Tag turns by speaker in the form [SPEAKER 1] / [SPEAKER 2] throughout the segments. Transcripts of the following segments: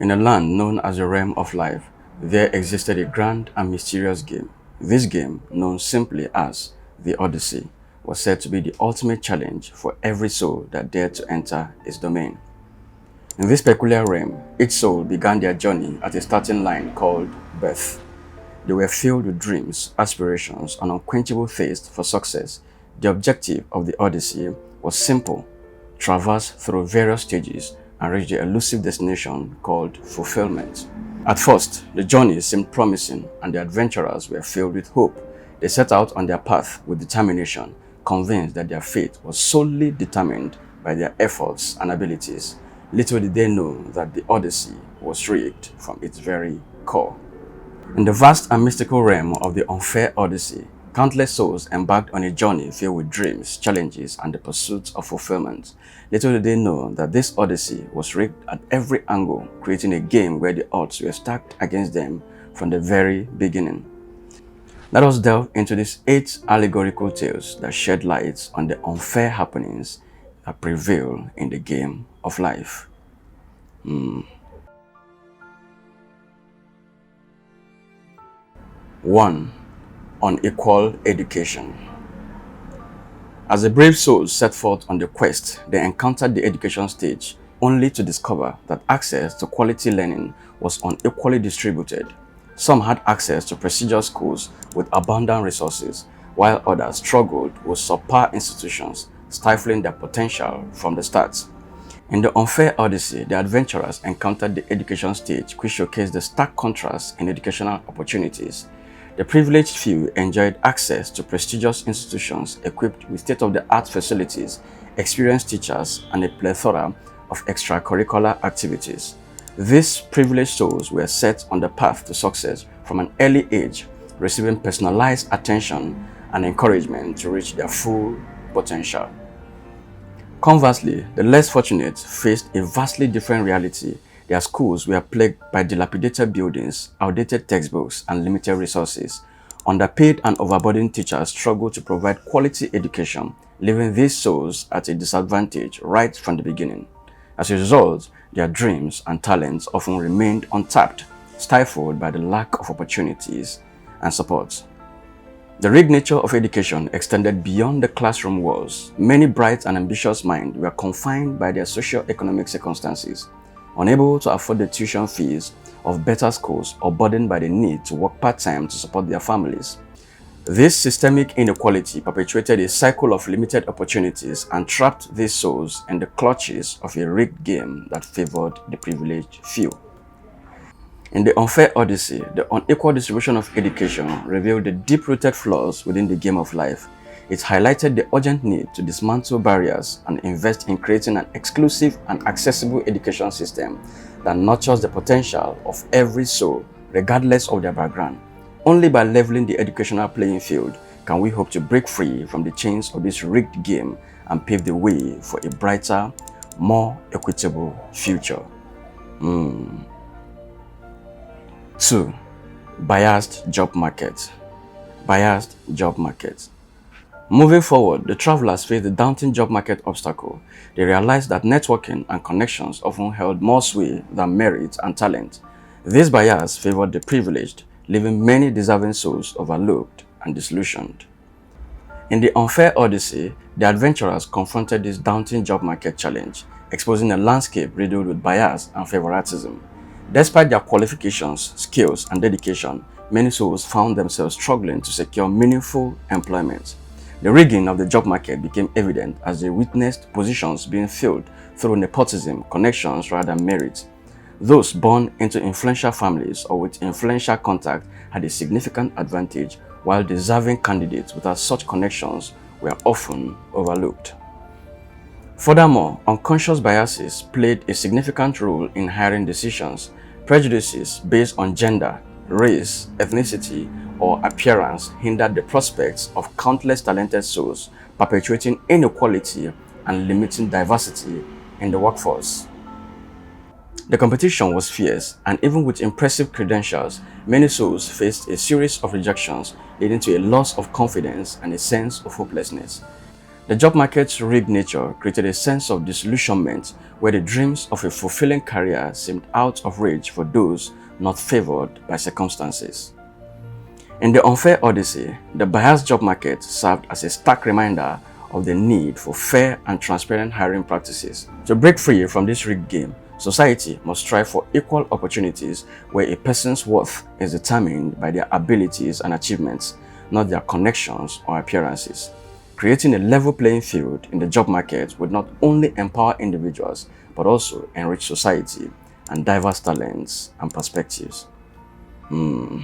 [SPEAKER 1] In a land known as the realm of life, there existed a grand and mysterious game. This game, known simply as the Odyssey, was said to be the ultimate challenge for every soul that dared to enter its domain. In this peculiar realm, each soul began their journey at a starting line called birth. They were filled with dreams, aspirations, and unquenchable thirst for success. The objective of the Odyssey was simple: traverse through various stages and reach the elusive destination called fulfillment. At first, the journey seemed promising and the adventurers were filled with hope. They set out on their path with determination, convinced that their fate was solely determined by their efforts and abilities. Little did they know that the Odyssey was rigged from its very core. In the vast and mystical realm of the Unfair Odyssey, countless souls embarked on a journey filled with dreams, challenges, and the pursuit of fulfillment. Little did they know that this Odyssey was rigged at every angle, creating a game where the odds were stacked against them from the very beginning. Let us delve into these 8 allegorical tales that shed light on the unfair happenings that prevail in the game of life. 1. Unequal education. As the brave souls set forth on the quest, they encountered the education stage only to discover that access to quality learning was unequally distributed. Some had access to prestigious schools with abundant resources, while others struggled with subpar institutions, stifling their potential from the start. In the Unfair Odyssey, the adventurers encountered the education stage, which showcased the stark contrast in educational opportunities. The privileged few enjoyed access to prestigious institutions equipped with state-of-the-art facilities, experienced teachers, and a plethora of extracurricular activities. These privileged souls were set on the path to success from an early age, receiving personalized attention and encouragement to reach their full potential. Conversely, the less fortunate faced a vastly different reality. Their schools were plagued by dilapidated buildings, outdated textbooks, and limited resources. Underpaid and overburdened teachers struggled to provide quality education, leaving these souls at a disadvantage right from the beginning. As a result, their dreams and talents often remained untapped, stifled by the lack of opportunities and support. The rigged nature of education extended beyond the classroom walls. Many bright and ambitious minds were confined by their socio-economic circumstances, unable to afford the tuition fees of better schools or burdened by the need to work part-time to support their families. This systemic inequality perpetuated a cycle of limited opportunities and trapped these souls in the clutches of a rigged game that favored the privileged few. In the Unfair Odyssey, the unequal distribution of education revealed the deep-rooted flaws within the game of life. It highlighted the urgent need to dismantle barriers and invest in creating an exclusive and accessible education system that nurtures the potential of every soul, regardless of their background. Only by leveling the educational playing field can we hope to break free from the chains of this rigged game and pave the way for a brighter, more equitable future. 2. Biased job market. Biased job market. Moving forward, the travelers faced the daunting job market obstacle. They realized that networking and connections often held more sway than merit and talent. This bias favored the privileged, leaving many deserving souls overlooked and disillusioned. In the Unfair Odyssey, the adventurers confronted this daunting job market challenge, exposing a landscape riddled with bias and favoritism. Despite their qualifications, skills, and dedication, many souls found themselves struggling to secure meaningful employment. The rigging of the job market became evident as they witnessed positions being filled through nepotism, connections rather than merit. Those born into influential families or with influential contact had a significant advantage, while deserving candidates without such connections were often overlooked. Furthermore, unconscious biases played a significant role in hiring decisions. Prejudices based on gender, race, ethnicity, or appearance hindered the prospects of countless talented souls, perpetuating inequality and limiting diversity in the workforce. The competition was fierce, and even with impressive credentials, many souls faced a series of rejections, leading to a loss of confidence and a sense of hopelessness. The job market's rigged nature created a sense of disillusionment where the dreams of a fulfilling career seemed out of reach for those not favored by circumstances. In the Unfair Odyssey, the biased job market served as a stark reminder of the need for fair and transparent hiring practices. To break free from this rigged game, society must strive for equal opportunities where a person's worth is determined by their abilities and achievements, not their connections or appearances. Creating a level playing field in the job market would not only empower individuals, but also enrich society and diverse talents and perspectives. 3.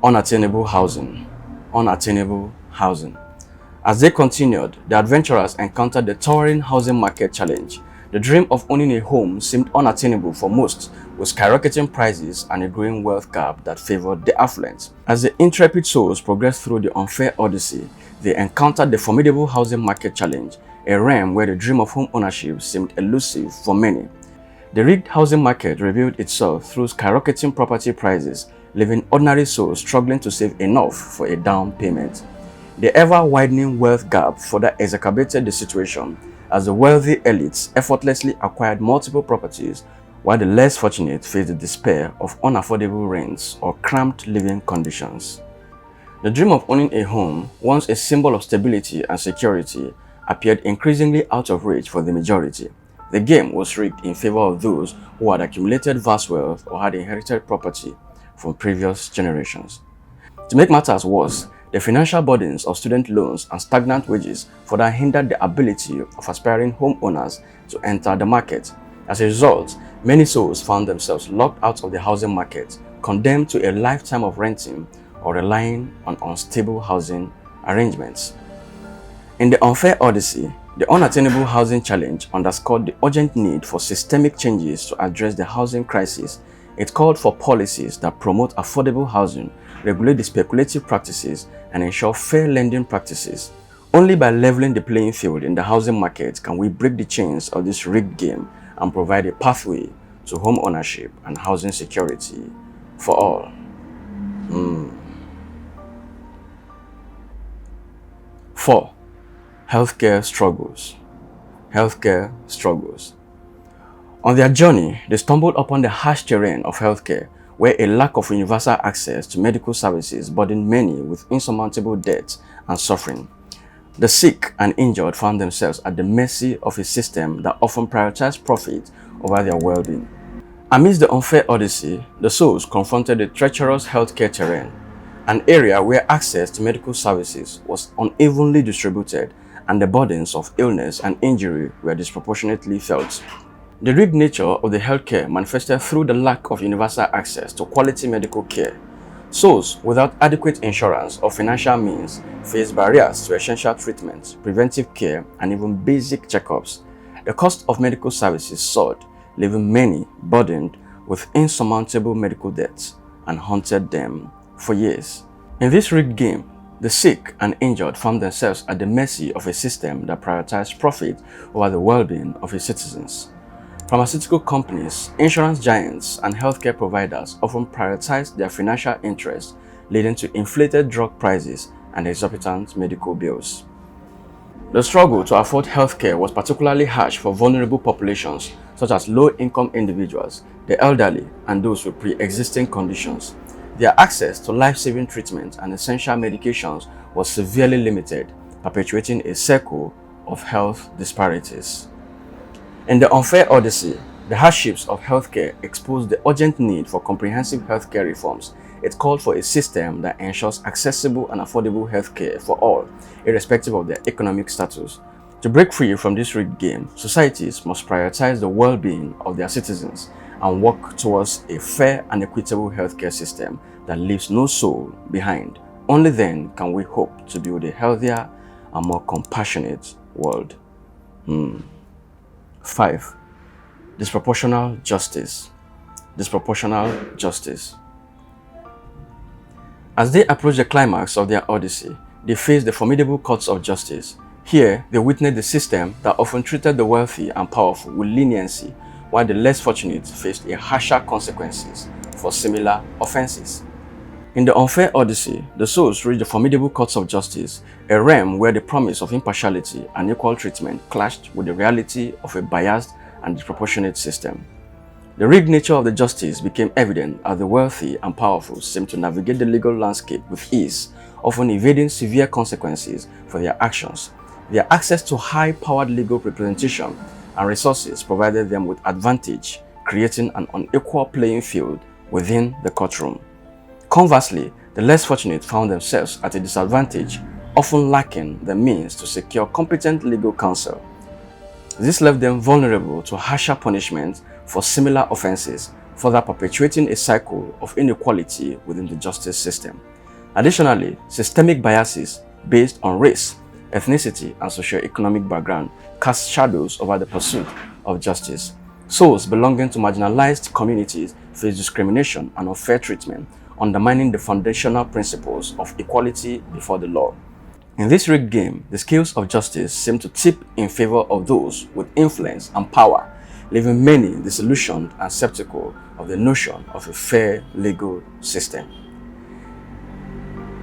[SPEAKER 1] Unattainable housing. Unattainable housing. As they continued, the adventurers encountered the towering housing market challenge. The dream of owning a home seemed unattainable for most, with skyrocketing prices and a growing wealth gap that favored the affluent. As the intrepid souls progressed through the Unfair Odyssey, they encountered the formidable housing market challenge, a realm where the dream of home ownership seemed elusive for many. The rigged housing market revealed itself through skyrocketing property prices, leaving ordinary souls struggling to save enough for a down payment. The ever-widening wealth gap further exacerbated the situation, as the wealthy elites effortlessly acquired multiple properties, while the less fortunate faced the despair of unaffordable rents or cramped living conditions. The dream of owning a home, once a symbol of stability and security, appeared increasingly out of reach for the majority. The game was rigged in favor of those who had accumulated vast wealth or had inherited property from previous generations. To make matters worse, the financial burdens of student loans and stagnant wages further hindered the ability of aspiring homeowners to enter the market. As a result, many souls found themselves locked out of the housing market, condemned to a lifetime of renting or relying on unstable housing arrangements. In the Unfair Odyssey, the unattainable housing challenge underscored the urgent need for systemic changes to address the housing crisis. It called for policies that promote affordable housing, regulate the speculative practices, and ensure fair lending practices. Only by leveling the playing field in the housing market can we break the chains of this rigged game and provide a pathway to home ownership and housing security for all. 4. Healthcare struggles. Healthcare struggles. On their journey, they stumbled upon the harsh terrain of healthcare, where a lack of universal access to medical services burdened many with insurmountable debt and suffering. The sick and injured found themselves at the mercy of a system that often prioritized profit over their well-being. Amidst the Unfair Odyssey, the souls confronted the treacherous healthcare terrain, an area where access to medical services was unevenly distributed and the burdens of illness and injury were disproportionately felt. The rigged nature of the healthcare manifested through the lack of universal access to quality medical care. Souls without adequate insurance or financial means face barriers to essential treatment, preventive care, and even basic checkups. The cost of medical services soared, leaving many burdened with insurmountable medical debts and haunted them for years. In this rigged game, the sick and injured found themselves at the mercy of a system that prioritized profit over the well-being of its citizens. Pharmaceutical companies, insurance giants, and healthcare providers often prioritized their financial interests, leading to inflated drug prices and exorbitant medical bills. The struggle to afford healthcare was particularly harsh for vulnerable populations such as low-income individuals, the elderly, and those with pre-existing conditions. Their access to life-saving treatment and essential medications was severely limited, perpetuating a circle of health disparities. In the Unfair Odyssey, the hardships of healthcare exposed the urgent need for comprehensive healthcare reforms. It called for a system that ensures accessible and affordable healthcare for all, irrespective of their economic status. To break free from this rigged game, societies must prioritize the well-being of their citizens and work towards a fair and equitable healthcare system that leaves no soul behind. Only then can we hope to build a healthier and more compassionate world. 5. Disproportional justice. Disproportional justice. As they approach the climax of their odyssey, they face the formidable courts of justice. Here, they witness the system that often treated the wealthy and powerful with leniency, while the less fortunate faced a harsher consequences for similar offenses. In the Unfair Odyssey, the souls reach the formidable courts of justice, a realm where the promise of impartiality and equal treatment clashed with the reality of a biased and disproportionate system. The rigged nature of the justice became evident as the wealthy and powerful seemed to navigate the legal landscape with ease, often evading severe consequences for their actions. Their access to high-powered legal representation and resources provided them with advantage, creating an unequal playing field within the courtroom. Conversely, the less fortunate found themselves at a disadvantage, often lacking the means to secure competent legal counsel. This left them vulnerable to harsher punishment for similar offenses, further perpetuating a cycle of inequality within the justice system. Additionally, systemic biases based on race, ethnicity, and socioeconomic background cast shadows over the pursuit of justice. Souls belonging to marginalized communities face discrimination and unfair treatment, undermining the foundational principles of equality before the law. In this rigged game, the scales of justice seem to tip in favor of those with influence and power, leaving many disillusioned and skeptical of the notion of a fair legal system.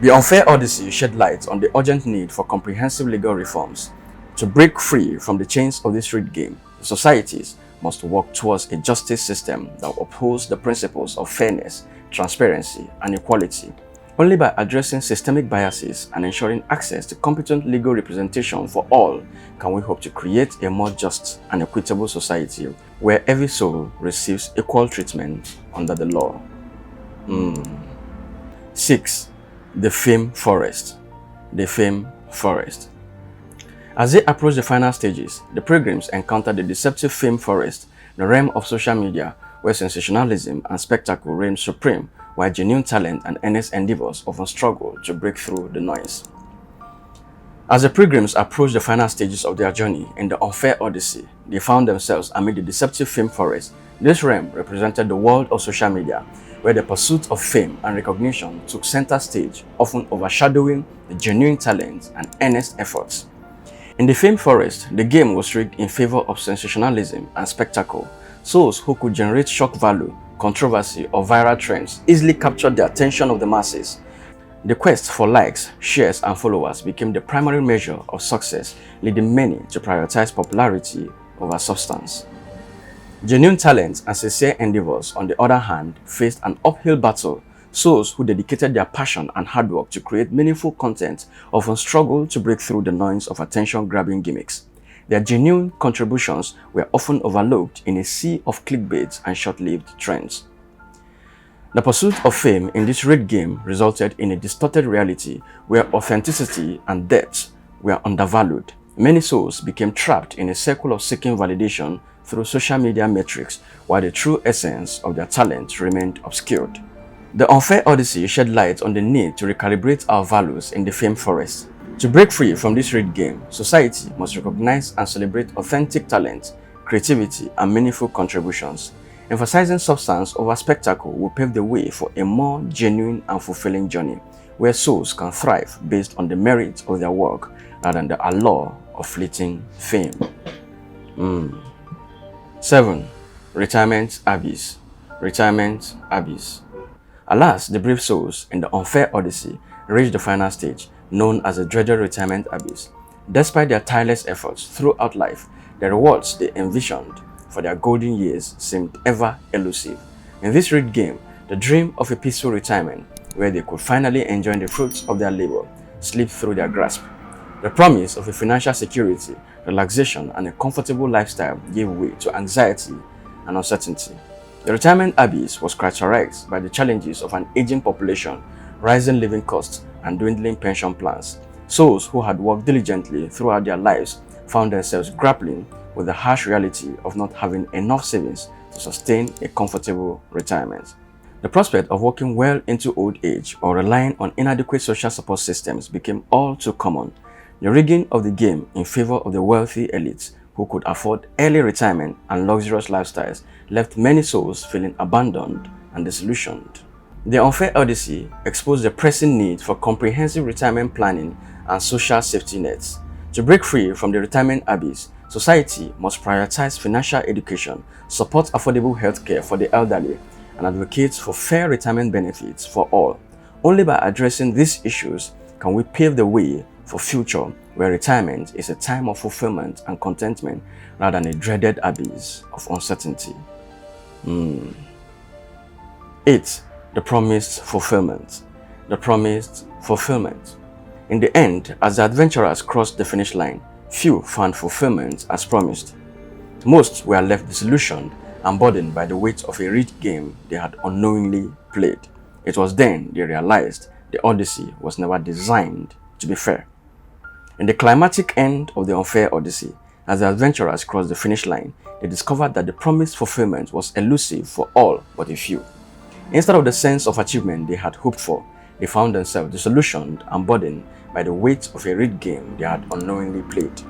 [SPEAKER 1] The Unfair Odyssey shed light on the urgent need for comprehensive legal reforms. To break free from the chains of this rigged game, societies must work towards a justice system that upholds the principles of fairness, transparency, and equality. Only by addressing systemic biases and ensuring access to competent legal representation for all can we hope to create a more just and equitable society where every soul receives equal treatment under the law. 6. The Fame Forest. The Fame Forest. As they approach the final stages, the pilgrims encounter the deceptive fame forest, the realm of social media where sensationalism and spectacle reign supreme, while genuine talent and earnest endeavors often struggle to break through the noise. As the pilgrims approached the final stages of their journey in the Unfair Odyssey, they found themselves amid the deceptive fame forest. This realm represented the world of social media, where the pursuit of fame and recognition took center stage, often overshadowing the genuine talent and earnest efforts. In the fame forest, the game was rigged in favor of sensationalism and spectacle. Souls who could generate shock value, controversy, or viral trends easily captured the attention of the masses. The quest for likes, shares, and followers became the primary measure of success, leading many to prioritize popularity over substance. Genuine talent and sincere endeavors, on the other hand, faced an uphill battle. Souls who dedicated their passion and hard work to create meaningful content often struggled to break through the noise of attention-grabbing gimmicks. Their genuine contributions were often overlooked in a sea of clickbait and short-lived trends. The pursuit of fame in this rigged game resulted in a distorted reality where authenticity and depth were undervalued. Many souls became trapped in a circle of seeking validation through social media metrics, while the true essence of their talent remained obscured. The Unfair Odyssey shed light on the need to recalibrate our values in the fame forest. To break free from this rigged game, society must recognize and celebrate authentic talent, creativity, and meaningful contributions. Emphasizing substance over spectacle will pave the way for a more genuine and fulfilling journey, where souls can thrive based on the merit of their work rather than the allure of fleeting fame. 7. Retirement Abyss. Retirement Abyss. Alas, the brave souls in the Unfair Odyssey reached the final stage, known as the dreaded retirement abyss. Despite their tireless efforts throughout life, the rewards they envisioned for their golden years seemed ever elusive. In this rigged game, the dream of a peaceful retirement, where they could finally enjoy the fruits of their labor, slipped through their grasp. The promise of a financial security, relaxation, and a comfortable lifestyle gave way to anxiety and uncertainty. The retirement abyss was characterized by the challenges of an aging population, rising living costs, and dwindling pension plans. Souls who had worked diligently throughout their lives found themselves grappling with the harsh reality of not having enough savings to sustain a comfortable retirement. The prospect of working well into old age or relying on inadequate social support systems became all too common. The rigging of the game in favor of the wealthy elites who could afford early retirement and luxurious lifestyles left many souls feeling abandoned and disillusioned. The Unfair Odyssey exposed the pressing need for comprehensive retirement planning and social safety nets. To break free from the retirement abyss, society must prioritize financial education, support affordable healthcare for the elderly, and advocate for fair retirement benefits for all. Only by addressing these issues can we pave the way for future where retirement is a time of fulfillment and contentment rather than a dreaded abyss of uncertainty. 8. The promised fulfillment. The promised fulfillment. In the end, as the adventurers crossed the finish line, few found fulfillment as promised. Most were left disillusioned and burdened by the weight of a rigged game they had unknowingly played. It was then they realized the Odyssey was never designed to be fair. In the climatic end of the Unfair Odyssey, as the adventurers crossed the finish line, they discovered that the promised fulfillment was elusive for all but a few. Instead of the sense of achievement they had hoped for, they found themselves disillusioned and burdened by the weight of a rigged game they had unknowingly played.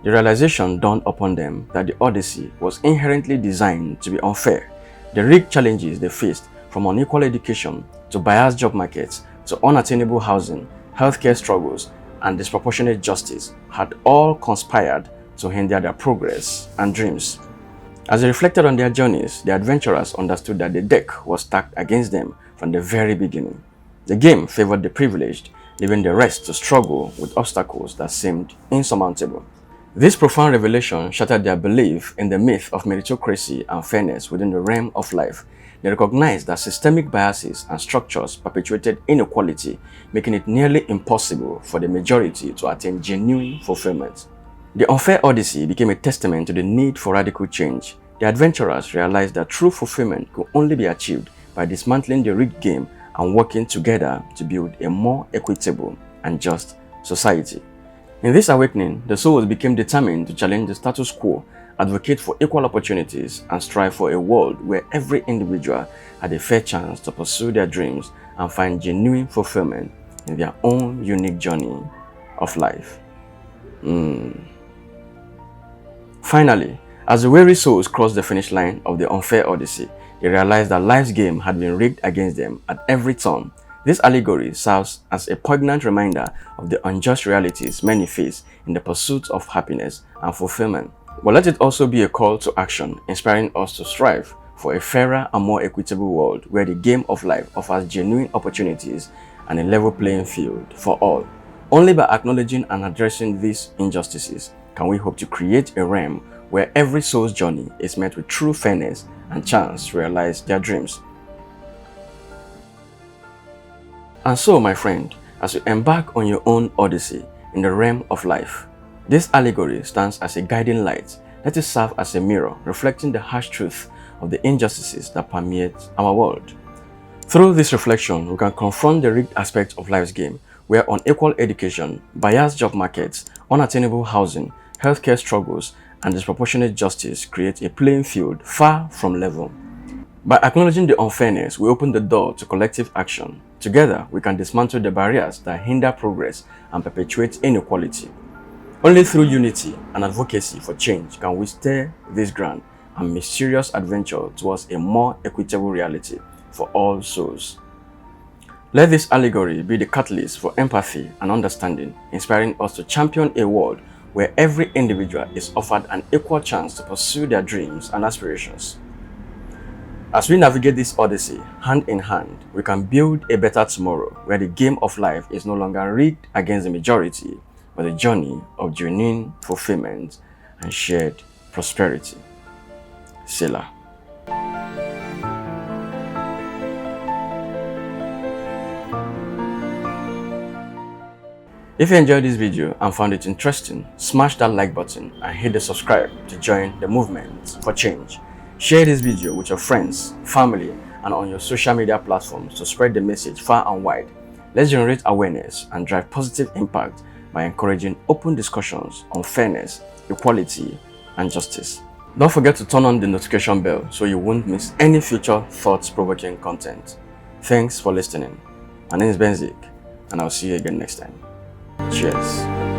[SPEAKER 1] The realization dawned upon them that the Odyssey was inherently designed to be unfair. The rigged challenges they faced, from unequal education to biased job markets to unattainable housing, healthcare struggles, and disproportionate justice, had all conspired to hinder their progress and dreams. As they reflected on their journeys, the adventurers understood that the deck was stacked against them from the very beginning. The game favored the privileged, leaving the rest to struggle with obstacles that seemed insurmountable. This profound revelation shattered their belief in the myth of meritocracy and fairness within the realm of life. They recognized that systemic biases and structures perpetuated inequality, making it nearly impossible for the majority to attain genuine fulfillment. The Unfair Odyssey became a testament to the need for radical change. The adventurers realized that true fulfillment could only be achieved by dismantling the rigged game and working together to build a more equitable and just society. In this awakening, the souls became determined to challenge the status quo, advocate for equal opportunities, and strive for a world where every individual had a fair chance to pursue their dreams and find genuine fulfillment in their own unique journey of life. Finally, as the weary souls crossed the finish line of the Unfair Odyssey, they realized that life's game had been rigged against them at every turn. This allegory serves as a poignant reminder of the unjust realities many face in the pursuit of happiness and fulfillment. But let it also be a call to action, inspiring us to strive for a fairer and more equitable world where the game of life offers genuine opportunities and a level playing field for all. Only by acknowledging and addressing these injustices can we hope to create a realm where every soul's journey is met with true fairness and chance to realize their dreams. And so, my friend, as you embark on your own odyssey in the realm of life, this allegory stands as a guiding light. Let it serve as a mirror, reflecting the harsh truth of the injustices that permeate our world. Through this reflection, we can confront the rigged aspects of life's game, where unequal education, biased job markets, unattainable housing, healthcare struggles, and disproportionate justice create a playing field far from level. By acknowledging the unfairness, we open the door to collective action. Together, we can dismantle the barriers that hinder progress and perpetuate inequality. Only through unity and advocacy for change can we steer this grand and mysterious adventure towards a more equitable reality for all souls. Let this allegory be the catalyst for empathy and understanding, inspiring us to champion a world where every individual is offered an equal chance to pursue their dreams and aspirations. As we navigate this odyssey, hand in hand, we can build a better tomorrow where the game of life is no longer rigged against the majority, but a journey of genuine fulfillment and shared prosperity. Selah. If you enjoyed this video and found it interesting, smash that like button and hit the subscribe to join the movement for change. Share this video with your friends, family, and on your social media platforms to spread the message far and wide. Let's generate awareness and drive positive impact by encouraging open discussions on fairness, equality, and justice. Don't forget to turn on the notification bell so you won't miss any future thought-provoking content. Thanks for listening. My name is Benzik, and I'll see you again next time. Cheers.